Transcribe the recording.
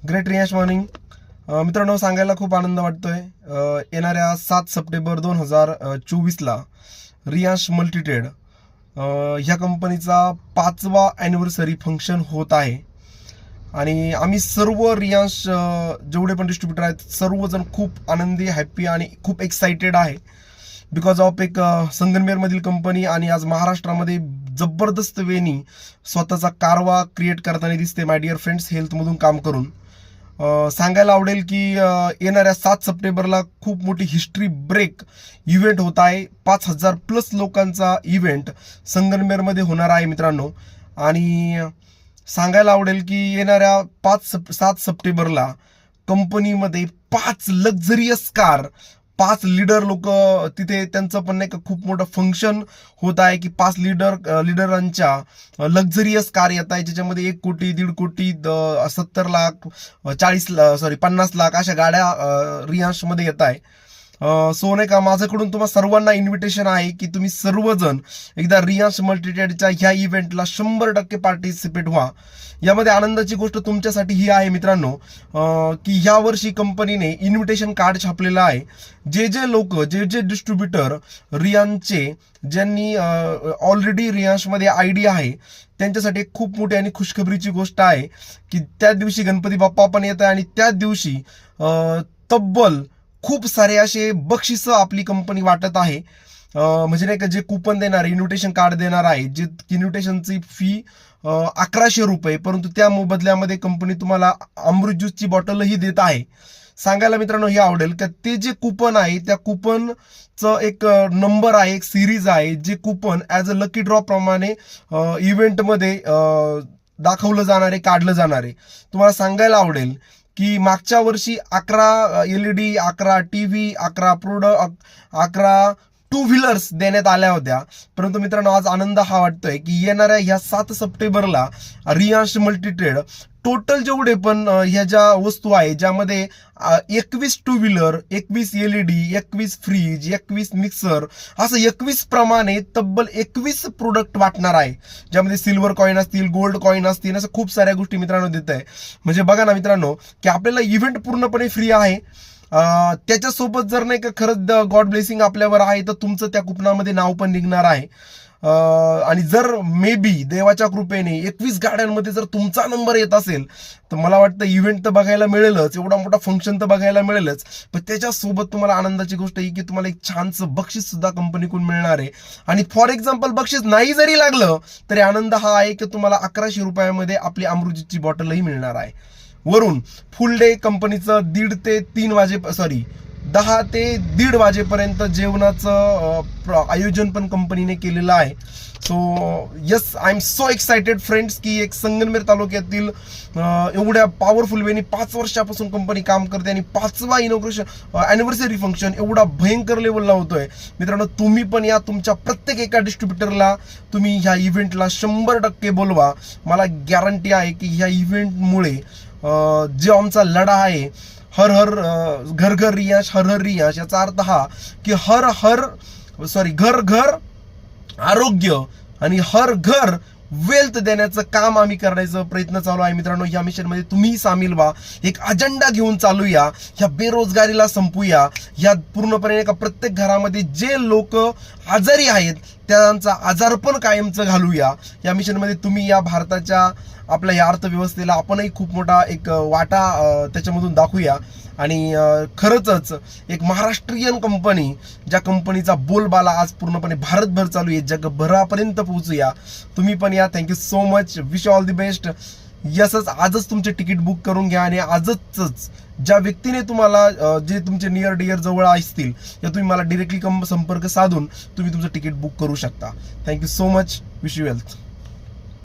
Great Riyash morning. मित्रांनो, सांगायला खूप आनंद वाटतोय. येणाऱ्या 7 सप्टेंबर 2024ला रियांश मल्टीट्रेड ह्या कंपनीचा 5वा ॲनिव्हर्सरी फंक्शन होत आहे आणि आम्ही सर्व रियांश जेवढे पण डिस्ट्रीब्युटर आहेत सर्वजण खूप आनंदी, हॅप्पी आणि खूप एक्साइटेड आहे. बिकॉज ऑफ एक संगमनेरमधील कंपनी आणि आज महाराष्ट्रामध्ये जबरदस्त वेनी स्वतःचा कारवा क्रिएट करताना दिसते. माय डिअर फ्रेंड्स, हेल्थमधून काम करून सांगायला आवडेल की येणाऱ्या 7 सप्टेंबरला खूप मोठी हिस्ट्री ब्रेक इव्हेंट होत आहे. 5,000+ लोकांचा इव्हेंट संगमनेरमध्ये होणार आहे मित्रांनो. आणि सांगायला आवडेल की येणाऱ्या 7 सप्टेंबरला कंपनीमध्ये 5 लक्झरियस कार, 5 लीडर लोक तिथे, त्यांचं पण एक खूप मोठं फंक्शन होत आहे की 5 लीडरांच्या लक्झरियस कार येत आहे, ज्याच्यामध्ये 1 कोटी, 1.5 कोटी, 70 लाख, 50 लाख अशा गाड्या रियांशमध्ये येत आहे. सो नाही का, माझ्याकडून तुम्हा सर्वांना इन्व्हिटेशन आहे की तुम्ही सर्वजण एकदा रियांश मल्टीट्रेडच्या ह्या इव्हेंटला 100% पार्टिसिपेट व्हा. यामध्ये आनंदाची गोष्ट तुमच्यासाठी ही आहे मित्रांनो की ह्या वर्षी कंपनीने इन्व्हिटेशन कार्ड छापलेलं आहे. जे लोक, जे डिस्ट्रीब्युटर रियांशचे, ज्यांनी ऑलरेडी रियांशमध्ये आयडी आहे, त्यांच्यासाठी एक खूप मोठी आणि खुशखबरीची गोष्ट आहे की त्या दिवशी गणपती बाप्पा पण येत आहे आणि त्या दिवशी तब्बल खूप सारे असे बक्षिसं आपली कंपनी वाटत आहे. म्हणजे नाही का, जे कुपन देणार आहे, इन्व्हिटेशन कार्ड देणार आहे, जे इन्व्हिटेशनची फी 1100 रुपये, परंतु त्या मोबदल्यामध्ये कंपनी तुम्हाला अमृत ज्यूसची बॉटलही देत आहे. सांगायला मित्रांनो हे आवडेल की ते जे कुपन आहे त्या कुपनचं एक नंबर आहे, एक सिरीज आहे, जे coupon as a lucky draw प्रमाणे इव्हेंटमध्ये दाखवलं जाणार आहे, काढलं जाणार आहे. तुम्हाला सांगायला आवडेल की मागच्या वर्षी 11 LED, 11 TV, 11 product, 11 two wheelers देण्यात आल्या होत्या. परंतु मित्रांनो, आज आनंद हा वाटतोय की येणाऱ्या ह्या 7 सप्टेंबरला रियांश मल्टीट्रेड टोटल जेवढे पण ह्या ज्या वस्तू आहे, ज्यामध्ये 21 two wheeler, 21 LED, 21 fridge, 21 mixer, असं 21 प्रमाणे तब्बल 21 प्रोडक्ट वाटणार आहे, ज्यामध्ये सिल्वर कॉईन असतील, गोल्ड कॉईन असतील, असं खूप साऱ्या गोष्टी मित्रांनो देत आहे. म्हणजे बघा ना मित्रांनो की आपल्याला इव्हेंट पूर्णपणे फ्री आहे. त्याच्यासोबत जर नाही का खरंच गॉड ब्लेसिंग आपल्यावर आहे तर तुमचं त्या कुपनामध्ये नाव पण निघणार आहे. आणि जर मे बी देवाच्या कृपेने 21 गाड्यांमध्ये जर तुमचा नंबर येत असेल तर मला वाटतं इव्हेंट तर बघायला मिळेलच, एवढा मोठा फंक्शन तर बघायला मिळेलच, पण त्याच्यासोबत तुम्हाला आनंदाची गोष्ट ही की तुम्हाला एक छानसं बक्षीस सुद्धा कंपनीकडून मिळणार आहे. आणि फॉर एक्झाम्पल बक्षीस नाही जरी लागलं तरी आनंद हा आहे की तुम्हाला 1100 रुपयामध्ये आपली अमृतची बॉटलही मिळणार आहे. वरून फुल डे कंपनीचं 10 ते 1:30 वाजेपर्यंत जेवणाचं आयोजन पण कंपनीने केलेलं आहे. So yes, I am so excited friends की एक संगमनेर तालुक्यातील एवढ्या पॉवरफुल वेनी 5 वर्षापासून कंपनी काम करते आणि 5वा ॲनिव्हर्सरी फंक्शन एवढा भयंकर लेवलला होतोय. मित्रांनो, तुम्ही पण या, तुमच्या प्रत्येक एका डिस्ट्रीब्युटरला तुम्ही ह्या इव्हेंटला 100% बोलवा. मला गॅरंटी आहे की ह्या इव्हेंटमुळे जो आमचा लढा आहे, हर हर घर घर रियांश, हर हर रियांश, याचा अर्थ हा की घर घर आरोग्य आणि हर घर वेल्थ देण्याचं काम आम्ही करण्याचा प्रयत्न चालू आहे मित्रांनो. या मिशनमध्ये तुम्ही सामील व्हा, एक अजेंडा घेऊन चालूया, ह्या बेरोजगारीला संपूया, ह्या पूर्णपणे एका प्रत्येक घरामध्ये जे लोक आजारी आहेत त्यांचा आजारपण कायमचं घालूया. या मिशनमध्ये तुम्ही या भारताच्या आपल्या या अर्थव्यवस्थेला आपणही खूप मोठा एक वाटा त्याच्यामधून दाखवूया. आणि खरंच एक महाराष्ट्रीयन कंपनी, ज्या कंपनीचा बोलबाला आज पूर्णपणे भारतभर चालू आहे, जगभरापर्यंत पोहोचूया. तुम्ही पण या. Thank you so much. Wish all the best. यसच, आजच तुमचे तिकीट बुक करून घ्या आणि आजच ज्या व्यक्तीने तुम्हाला जे तुमचे नियर डिअर जवळ असतील या तुम्ही मला डिरेक्टली संपर्क साधून तुम्ही तुमचं तिकीट बुक करू शकता. Thank you so much. Wish you wealth.